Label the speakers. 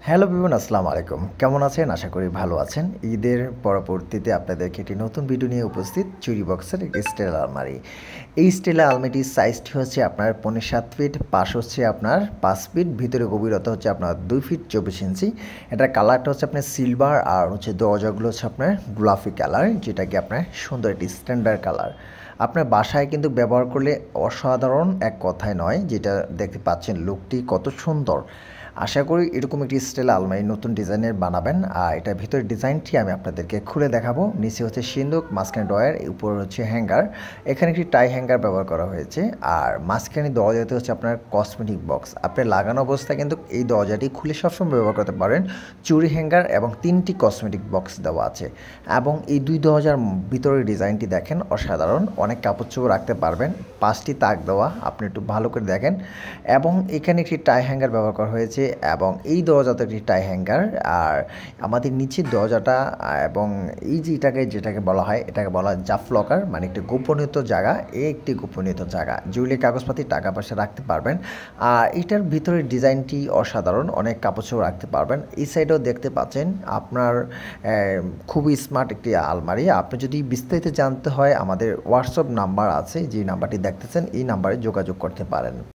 Speaker 1: Hello everyone, আসসালামু আলাইকুম। কেমন আছেন? আশা করি ভালো আছেন। ঈদের পরবর্তীতে আপনাদেরকে একটি নতুন ভিডিও নিয়ে উপস্থিত চুরি বক্সের একটি স্টাইল আলমারি। এই স্টাইল আলমারিটির সাইজটি হচ্ছে আপনার ৫.৭ ফিট, পাশ হচ্ছে আপনার ৫ ফিট, ভিতরে গভীরতা হচ্ছে আপনার ২ ফিট ২৪ ইঞ্চি। এটার কালারটা হচ্ছে আপনার সিলভার, আর হচ্ছে দরজাগুলো হচ্ছে আপনার গোলাপি কালার, যেটা কি আপনার সুন্দর একটি স্ট্যান্ডার্ড কালার। আপনার বাসায় কিন্তু ব্যবহার করলে অসাধারণ এক কথায় নয়, যেটা দেখতে পাচ্ছেন লুকটি কত সুন্দর। আশা করি এরকম একটি স্টাইল আলমারি নতুন ডিজাইনের বানাবেন। আর এটার ভিতরের ডিজাইনটি আমি আপনাদেরকে খুলে দেখাবো। নিচে হচ্ছে সিন্দুক, মাঝখানে ড্রয়ার, উপরে হচ্ছে হ্যাঙ্গার। এখানে একটি টাই হ্যাঙ্গার ব্যবহার করা হয়েছে। আর মাঝখানে দরজাতে হচ্ছে আপনার কসমেটিক বক্স। আপনি লাগানো অবস্থায় কিন্তু এই দরজাটি খুলে সবসময় ব্যবহার করতে পারেন। চুরি হ্যাঙ্গার এবং ৩টি কসমেটিক বক্স দেওয়া আছে। এবং এই ২ দরজার ভিতরের ডিজাইনটি দেখেন, অসাধারণ। অনেক কাপড়-চোপড় রাখতে পারবেন। ৫টি তাক দেওয়া, আপনি একটু ভালো করে দেখেন। এবং এখানে একটি টাই হ্যাঙ্গার ব্যবহার করা হয়েছে, এবং এই দরজাতে একটি টাই হ্যাঙ্গার। আর আমাদের নিচের দরজাটা এবং এই যেটাকে বলা হয়, এটাকে বলা হয় জাফ লকার, মানে একটি গোপনীয়ত জায়গা। একটি গোপনীয়ত জায়গা, জরুরি কাগজপাতি, টাকা পয়সা রাখতে পারবেন। আর এটার ভিতরের ডিজাইনটি অসাধারণ, অনেক কাপড়-চোপড় রাখতে পারবেন। এই সাইডেও দেখতে পাচ্ছেন আপনার খুবই স্মার্ট একটি আলমারি। আপনি যদি বিস্তারিত জানতে হয়, আমাদের হোয়াটসঅ্যাপ নাম্বার আছে, যে নাম্বারটি দেখতেছেন, এই নাম্বারে যোগাযোগ করতে পারেন।